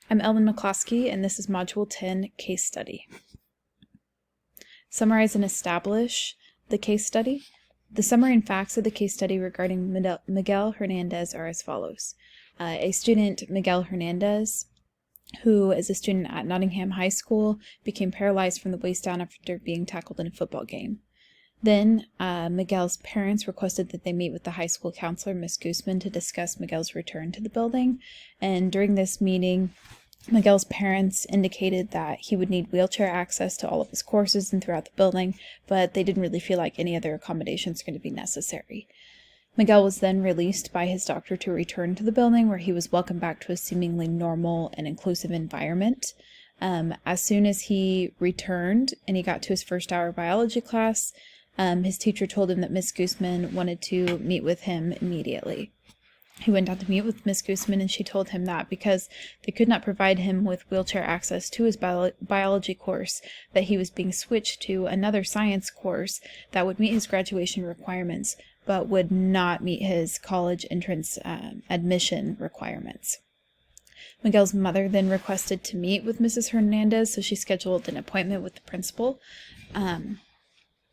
I'm Ellen McCloskey, and this is Module 10, Case Study. Summarize and establish the case study. The summary and facts of the case study regarding Miguel Hernandez are as follows. A student, Miguel Hernandez, who is a student at Nottingham High School, became paralyzed from the waist down after being tackled in a football game. Then Miguel's parents requested that they meet with the high school counselor, Miss Guzman, to discuss Miguel's return to the building. And during this meeting, Miguel's parents indicated that he would need wheelchair access to all of his courses and throughout the building, but they didn't really feel like any other accommodations were going to be necessary. Miguel was then released by his doctor to return to the building, where he was welcomed back to a seemingly normal and inclusive environment. As soon as he returned and he got to his first hour biology class, his teacher told him that Miss Guzman wanted to meet with him immediately. He went down to meet with Miss Guzman, and she told him that because they could not provide him with wheelchair access to his biology course, that he was being switched to another science course that would meet his graduation requirements, but would not meet his college entrance admission requirements. Miguel's mother then requested to meet with Mrs. Hernandez, so she scheduled an appointment with the principal.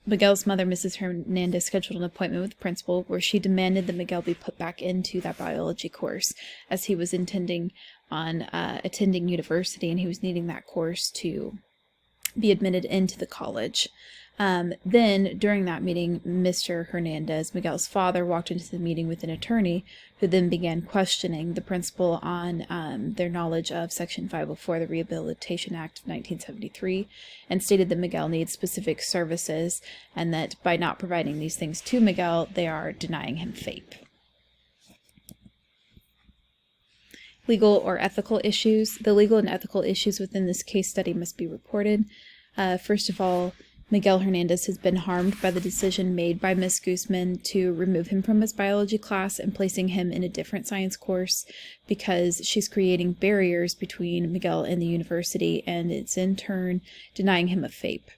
Miguel's mother, Mrs. Hernandez, scheduled an appointment with the principal where she demanded that Miguel be put back into that biology course, as he was intending on attending university and he was needing that course to be admitted into the college. Then, during that meeting, Mr. Hernandez, Miguel's father, walked into the meeting with an attorney who then began questioning the principal on their knowledge of Section 504 of the Rehabilitation Act of 1973, and stated that Miguel needs specific services and that by not providing these things to Miguel, they are denying him FAPE. Legal or ethical issues. The legal and ethical issues within this case study must be reported. First of all, Miguel Hernandez has been harmed by the decision made by Miss Guzman to remove him from his biology class and placing him in a different science course because she's creating barriers between Miguel and the university, and it's in turn denying him a FAPE.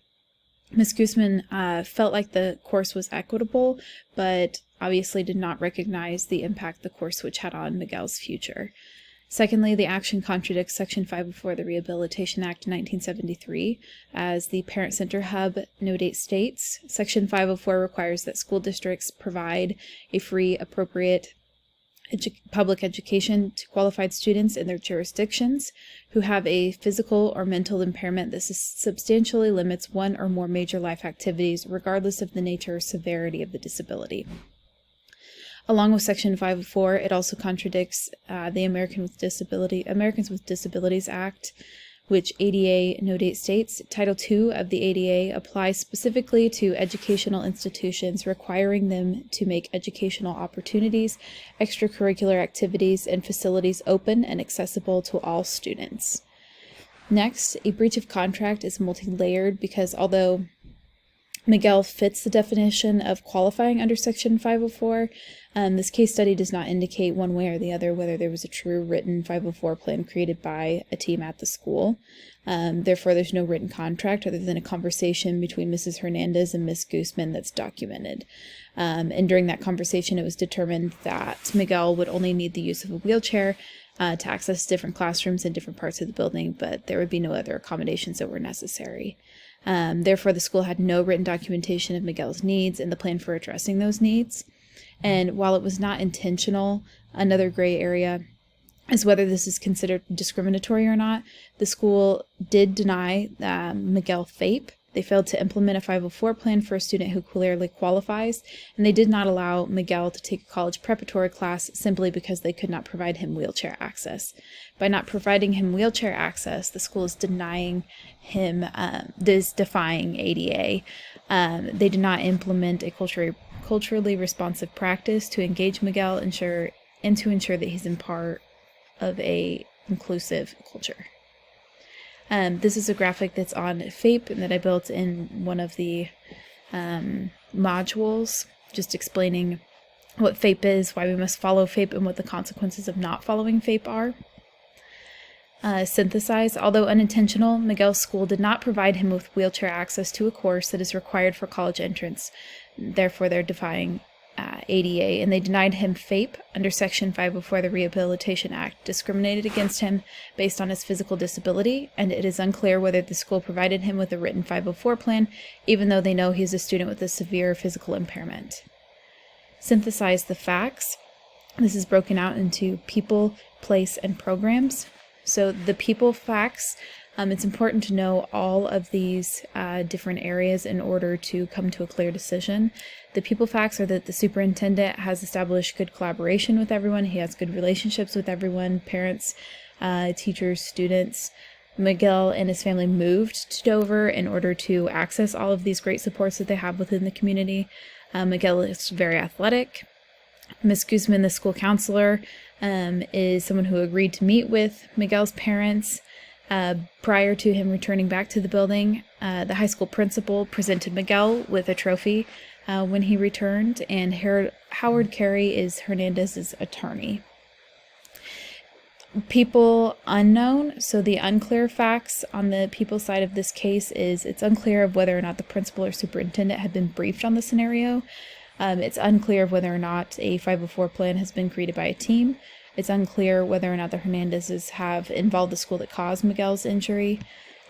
Miss Guzman felt like the course was equitable, but obviously did not recognize the impact the course switch had on Miguel's future. Secondly, the action contradicts Section 504 of the Rehabilitation Act of 1973. As the Parent Center Hub No Date states, Section 504 requires that school districts provide a free, appropriate public education to qualified students in their jurisdictions who have a physical or mental impairment that substantially limits one or more major life activities, regardless of the nature or severity of the disability. Along with Section 504, it also contradicts the Americans with Disabilities Act, which ADA No Date states. Title II of the ADA applies specifically to educational institutions, requiring them to make educational opportunities, extracurricular activities, and facilities open and accessible to all students. Next, a breach of contract is multi-layered because although Miguel fits the definition of qualifying under Section 504, this case study does not indicate one way or the other whether there was a true written 504 plan created by a team at the school. Therefore, there's no written contract other than a conversation between Mrs. Hernandez and Miss Guzman that's documented. And during that conversation, it was determined that Miguel would only need the use of a wheelchair to access different classrooms in different parts of the building, but there would be no other accommodations that were necessary. Therefore, the school had no written documentation of Miguel's needs and the plan for addressing those needs. And while it was not intentional, another gray area is whether this is considered discriminatory or not. The school did deny Miguel FAPE. They failed to implement a 504 plan for a student who clearly qualifies, and they did not allow Miguel to take a college preparatory class simply because they could not provide him wheelchair access. By not providing him wheelchair access, the school is denying him, defying ADA. They did not implement a culturally responsive practice to engage Miguel and to ensure that he's in part of a inclusive culture. This is a graphic that's on FAPE and that I built in one of the modules, just explaining what FAPE is, why we must follow FAPE, and what the consequences of not following FAPE are. Synthesize. Although unintentional, Miguel's school did not provide him with wheelchair access to a course that is required for college entrance. Therefore, they're defying ADA, and they denied him FAPE under Section 504 of the Rehabilitation Act, discriminated against him based on his physical disability, and it is unclear whether the school provided him with a written 504 plan, even though they know he's a student with a severe physical impairment. Synthesize the facts. This is broken out into people, place, and programs. So the people facts, it's important to know all of these different areas in order to come to a clear decision. The people facts are that the superintendent has established good collaboration with everyone. He has good relationships with everyone, parents, teachers, students. Miguel and his family moved to Dover in order to access all of these great supports that they have within the community. Miguel is very athletic. Ms. Guzman, the school counselor, is someone who agreed to meet with Miguel's parents prior to him returning back to the building. The high school principal presented Miguel with a trophy when he returned, and Howard Carey is Hernandez's attorney. People unknown. So the unclear facts on the people side of this case is it's unclear of whether or not the principal or superintendent had been briefed on the scenario. It's unclear of whether or not a 504 plan has been created by a team. It's unclear whether or not the Hernandezes have involved the school that caused Miguel's injury.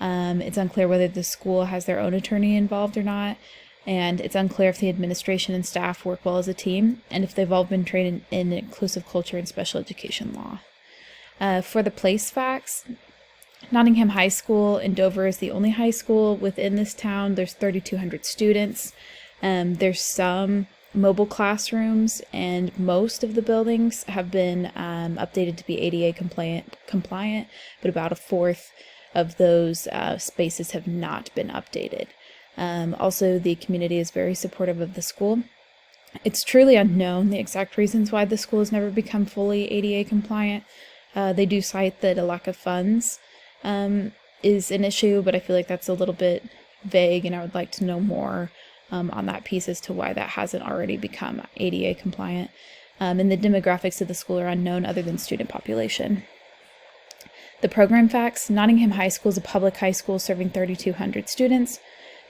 It's unclear whether the school has their own attorney involved or not. And it's unclear if the administration and staff work well as a team, and if they've all been trained in inclusive culture and special education law. For the place facts, Nottingham High School in Dover is the only high school within this town. There's 3,200 students. There's some mobile classrooms, and most of the buildings have been updated to be ADA compliant, but about a fourth of those spaces have not been updated. Also, the community is very supportive of the school. It's truly unknown the exact reasons why the school has never become fully ADA compliant. They do cite that a lack of funds is an issue, but I feel like that's a little bit vague, and I would like to know more on that piece as to why that hasn't already become ADA compliant. And the demographics of the school are unknown other than student population. The program facts, Nottingham High School is a public high school serving 3,200 students.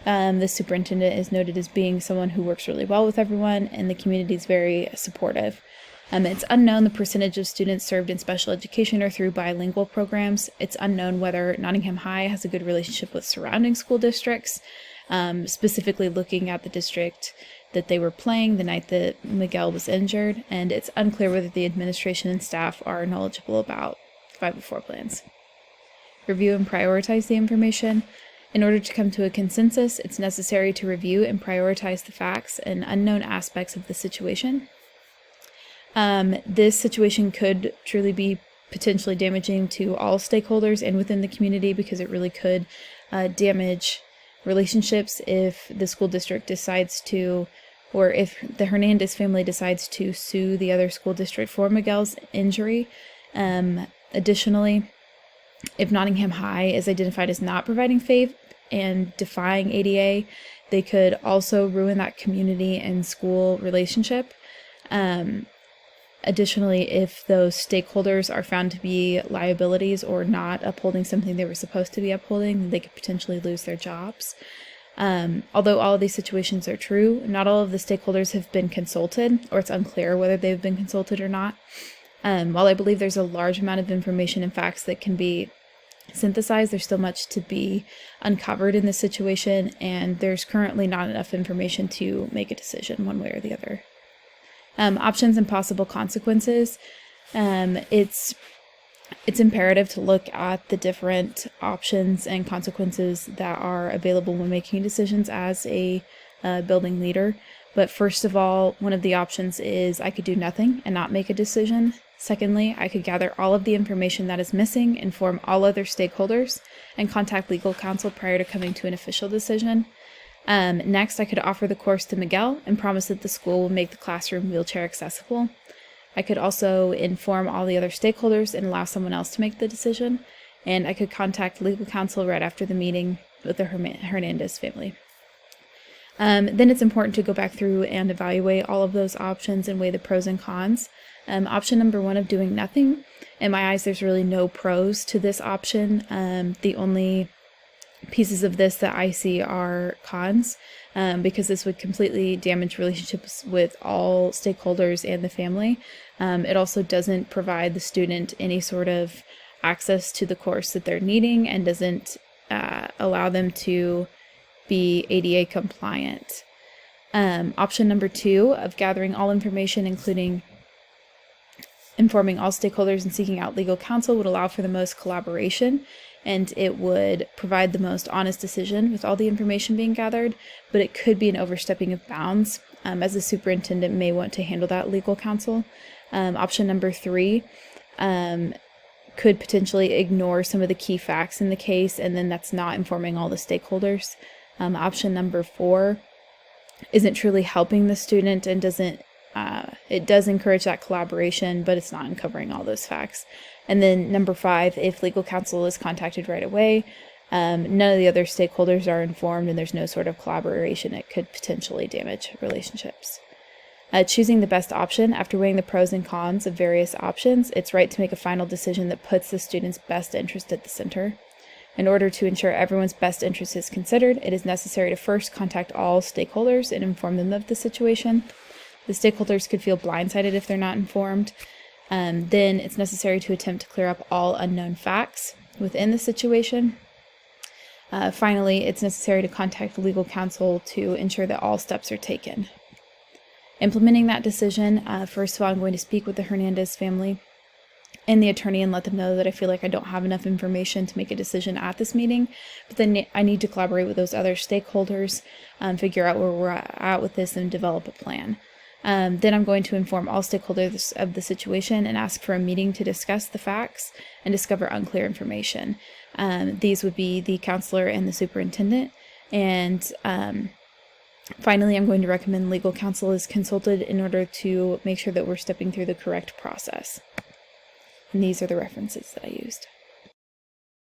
The superintendent is noted as being someone who works really well with everyone, and the community is very supportive. It's unknown the percentage of students served in special education or through bilingual programs. It's unknown whether Nottingham High has a good relationship with surrounding school districts. Specifically looking at the district that they were playing the night that Miguel was injured, and it's unclear whether the administration and staff are knowledgeable about 504 plans. Review and prioritize the information. In order to come to a consensus, it's necessary to review and prioritize the facts and unknown aspects of the situation. This situation could truly be potentially damaging to all stakeholders and within the community, because it really could damage relationships if the school district decides to, or if the Hernandez family decides to sue the other school district for Miguel's injury. Additionally, if Nottingham High is identified as not providing FAPE and defying ADA, they could also ruin that community and school relationship. Additionally, if those stakeholders are found to be liabilities or not upholding something they were supposed to be upholding, they could potentially lose their jobs. Although all of these situations are true, not all of the stakeholders have been consulted, or it's unclear whether they've been consulted or not. While I believe there's a large amount of information and facts that can be synthesized, there's still much to be uncovered in this situation, and there's currently not enough information to make a decision one way or the other. Options and possible consequences. It's imperative to look at the different options and consequences that are available when making decisions as a building leader. But first of all, one of the options is I could do nothing and not make a decision. Secondly, I could gather all of the information that is missing, inform all other stakeholders, and contact legal counsel prior to coming to an official decision. Next, I could offer the course to Miguel and promise that the school will make the classroom wheelchair accessible. I could also inform all the other stakeholders and allow someone else to make the decision. And I could contact legal counsel right after the meeting with the Hernandez family. Then it's important to go back through and evaluate all of those options and weigh the pros and cons. Option number one of doing nothing. In my eyes, there's really no pros to this option. The only pieces of this that I see are cons, because this would completely damage relationships with all stakeholders and the family. It also doesn't provide the student any sort of access to the course that they're needing, and doesn't allow them to be ADA compliant. Option number 2 of gathering all information, including informing all stakeholders and seeking out legal counsel, would allow for the most collaboration, and it would provide the most honest decision with all the information being gathered, but it could be an overstepping of bounds, as the superintendent may want to handle that legal counsel. Option number 3 could potentially ignore some of the key facts in the case, and then that's not informing all the stakeholders. Option number 4 isn't truly helping the student and doesn't it does encourage that collaboration, but it's not uncovering all those facts. And then number 5, if legal counsel is contacted right away, none of the other stakeholders are informed, and there's no sort of collaboration, it could potentially damage relationships. Choosing the best option. After weighing the pros and cons of various options, it's right to make a final decision that puts the student's best interest at the center. In order to ensure everyone's best interest is considered, it is necessary to first contact all stakeholders and inform them of the situation. The stakeholders could feel blindsided if they're not informed. Then it's necessary to attempt to clear up all unknown facts within the situation. Finally, it's necessary to contact legal counsel to ensure that all steps are taken. Implementing that decision, first of all, I'm going to speak with the Hernandez family and the attorney and let them know that I feel like I don't have enough information to make a decision at this meeting, but then I need to collaborate with those other stakeholders, figure out where we're at with this, and develop a plan. Then I'm going to inform all stakeholders of the situation and ask for a meeting to discuss the facts and discover unclear information. These would be the counselor and the superintendent. And finally, I'm going to recommend legal counsel is consulted in order to make sure that we're stepping through the correct process. And these are the references that I used.